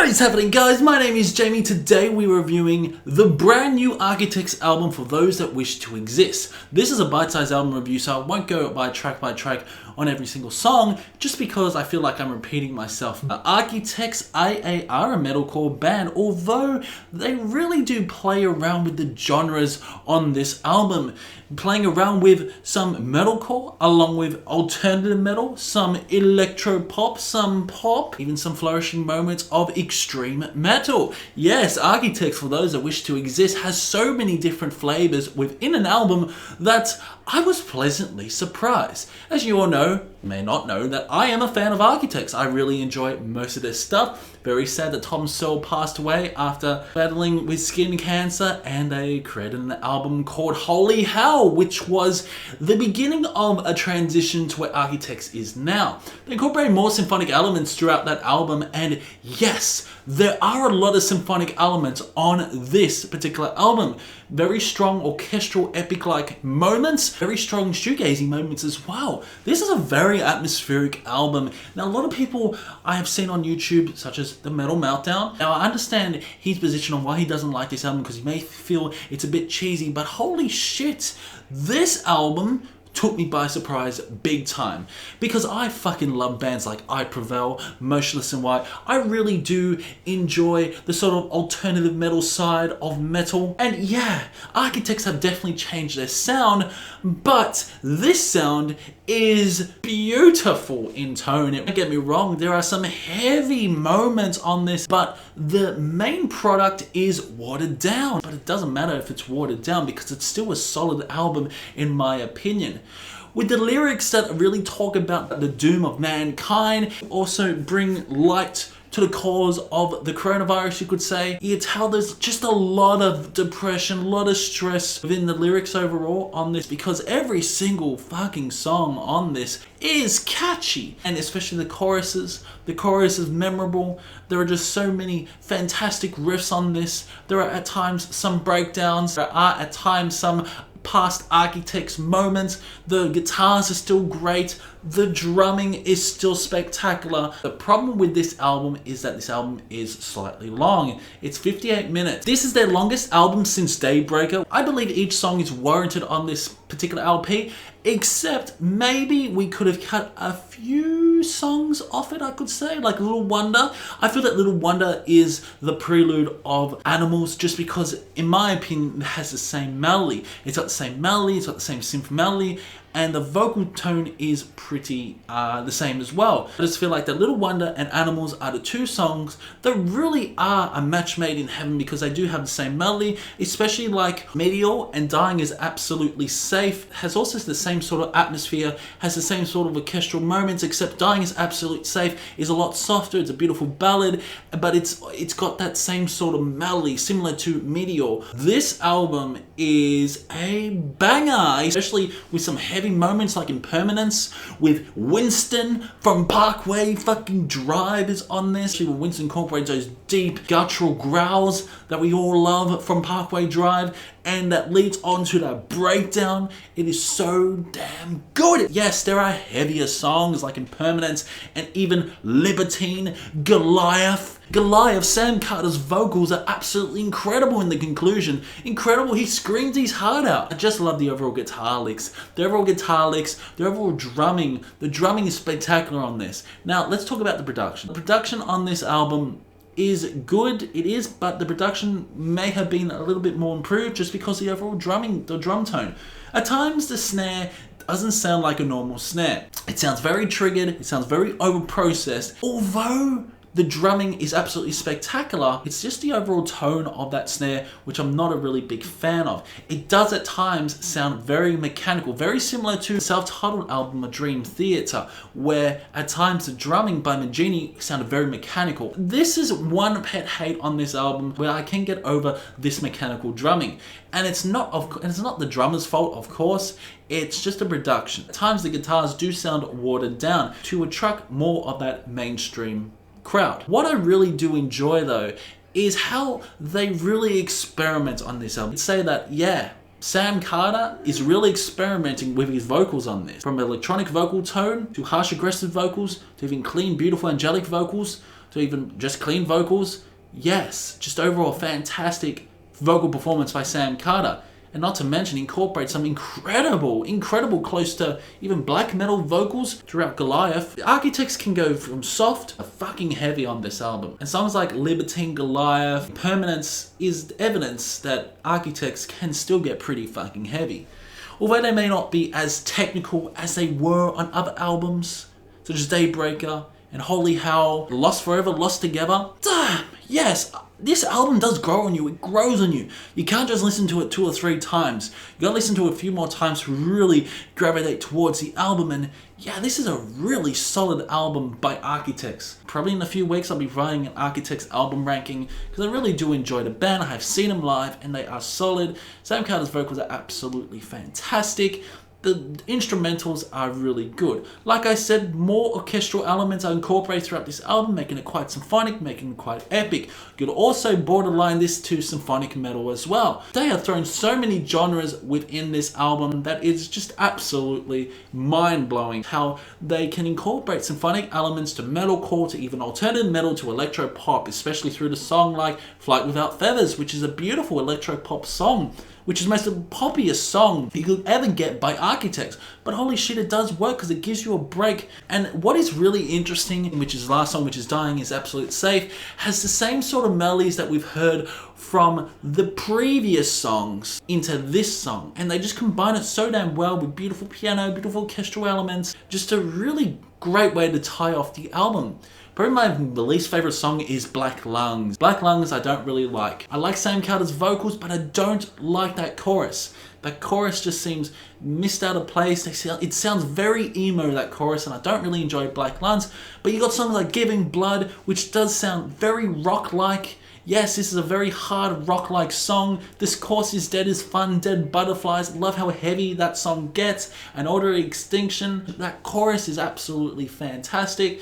What is happening, guys? My name is Jamie. Today we're reviewing the brand new Architects album, For Those That Wish to Exist. This is a bite-sized album review, so I won't go by track on every single song, just because I feel like I'm repeating myself. Architects are a metalcore band, although they really do play around with the genres on this album, playing around with some metalcore along with alternative metal, some electro pop, some pop, even some flourishing moments of extreme metal. Yes, Architects, For Those That Wish to Exist has so many different flavors within an album that I was pleasantly surprised. As you all know, may not know, that I am a fan of Architects. I really enjoy most of their stuff. Very sad that Tom Sowell passed away after battling with skin cancer, and they created an album called Holy Hell, which was the beginning of a transition to where Architects is now. They incorporate more symphonic elements throughout that album, and yes, there are a lot of symphonic elements on this particular album. Very strong orchestral epic-like moments, very strong shoegazy moments as well. This is a very atmospheric album. Now, a lot of people I have seen on YouTube, such as the Metal Meltdown. Now, I understand his position on why he doesn't like this album, because he may feel it's a bit cheesy, but holy shit, this album took me by surprise big time, because I fucking love bands like I Prevail, Motionless in White. I really do enjoy the sort of alternative metal side of metal, and yeah, Architects have definitely changed their sound, but this sound is beautiful in tone. Don't get me wrong, there are some heavy moments on this, but the main product is watered down. But it doesn't matter if it's watered down, because it's still a solid album in my opinion. With the lyrics that really talk about the doom of mankind, also bring light to the cause of the coronavirus, you could say. You tell there's just a lot of depression, a lot of stress within the lyrics overall on this, because every single fucking song on this is catchy, and especially the choruses. The chorus is memorable. There are just so many fantastic riffs on this. There are at times some breakdowns. There are at times some past Architects moments. The guitars are still great. The drumming is still spectacular. The problem with this album is that this album is slightly long. It's 58 minutes. This is their longest album since Daybreaker. I believe each song is warranted on this particular LP, except maybe we could have cut a few songs off it, I could say, like Little Wonder. I feel that Little Wonder is the prelude of Animals, just because, in my opinion, it has the same melody. It's got the same melody, it's got the same synth melody, and the vocal tone is pretty the same as well. I just feel like that Little Wonder and Animals are the two songs that really are a match made in heaven, because they do have the same melody, especially like Meteor and Dying is Absolutely Safe has also the same sort of atmosphere, has the same sort of orchestral moments, except Dying is Absolutely Safe is a lot softer. It's a beautiful ballad, but it's got that same sort of melody similar to Meteor. This album is a banger, especially with some heavy moments like Impermanence, with Winston from Parkway fucking Drive is on this. When Winston incorporates those deep guttural growls that we all love from Parkway Drive, and that leads on to that breakdown. It is so damn good. Yes, there are heavier songs like Impermanence and even Libertine, Goliath. Sam Carter's vocals are absolutely incredible in the conclusion. Incredible, he screams his heart out. I just love the overall guitar licks. The overall drumming. The drumming is spectacular on this. Now, let's talk about the production. The production on this album is good, it is, but the production may have been a little bit more improved, just because the overall drumming, the drum tone. At times, the snare doesn't sound like a normal snare. It sounds very triggered, it sounds very over-processed. Although the drumming is absolutely spectacular, it's just the overall tone of that snare which I'm not a really big fan of. It does at times sound very mechanical, very similar to the self-titled album A Dream Theater, where at times the drumming by Magini sounded very mechanical. This is one pet hate on this album, where I can get over this mechanical drumming. And it's not the drummer's fault, of course. It's just a production. At times the guitars do sound watered down to attract more of that mainstream crowd. What I really do enjoy though is how they really experiment on this album. I'd say that, yeah, Sam Carter is really experimenting with his vocals on this. From electronic vocal tone to harsh aggressive vocals to even clean, beautiful, angelic vocals to even just clean vocals. Yes, just overall fantastic vocal performance by Sam Carter. And not to mention incorporate some incredible close to even black metal vocals throughout Goliath. The Architects can go from soft to fucking heavy on this album. And songs like Libertine, Goliath, Permanence is evidence that Architects can still get pretty fucking heavy. Although they may not be as technical as they were on other albums, such as Daybreaker and Holy Hell, Lost Forever, Lost Together. Damn, yes, this album does grow on you. It grows on you. You can't just listen to it 2 or 3 times. You gotta listen to it a few more times to really gravitate towards the album. And yeah, this is a really solid album by Architects. Probably in a few weeks I'll be writing an Architects album ranking because I really do enjoy the band. I have seen them live and they are solid. Sam Carter's vocals are absolutely fantastic. The instrumentals are really good. Like I said, more orchestral elements are incorporated throughout this album, making it quite symphonic, making it quite epic. You could also borderline this to symphonic metal as well. They have thrown so many genres within this album that it's just absolutely mind-blowing how they can incorporate symphonic elements to metalcore, to even alternative metal, to electro pop, especially through the song like Flight Without Feathers, which is a beautiful electro pop song, which is most of the poppiest song you could ever get by Architects. But holy shit, it does work because it gives you a break. And what is really interesting, which is the last song, which is Dying is Absolute Safe, has the same sort of melodies that we've heard from the previous songs into this song. And they just combine it so damn well with beautiful piano, beautiful orchestral elements. Just a really great way to tie off the album. Probably my least favorite song is Black Lungs. Black Lungs I don't really like. I like Sam Carter's vocals, but I don't like that chorus. That chorus just seems missed out of place. It sounds very emo, that chorus, and I don't really enjoy Black Lungs. But you got songs like Giving Blood, which does sound very rock-like. Yes, this is a very hard rock-like song. This Course is Dead is fun. Dead Butterflies. Love how heavy that song gets. An Order of Extinction. That chorus is absolutely fantastic.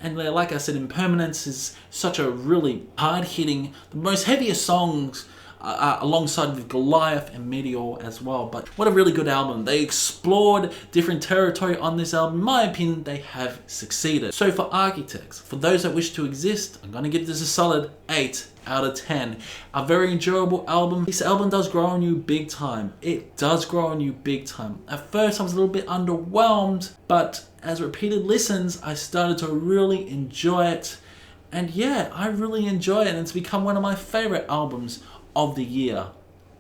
And like I said, Impermanence is such a really hard-hitting, the most heaviest songs alongside with Goliath and Meteor as well. But what a really good album. They explored different territory on this album. In my opinion, they have succeeded. So for Architects, for those that wish to exist, I'm going to give this a solid 8 out of 10. A very enjoyable album. This album does grow on you big time. It does grow on you big time. At first I was a little bit underwhelmed, but as repeated listens, I started to really enjoy it. And yeah, I really enjoy it, and it's become one of my favorite albums of the year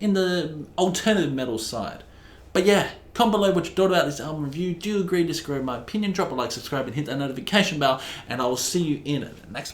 in the alternative metal side. But yeah, comment below what you thought about this album review. Do you agree, disagree with my opinion? Drop a like, subscribe, and hit that notification bell, and I will see you in the next one.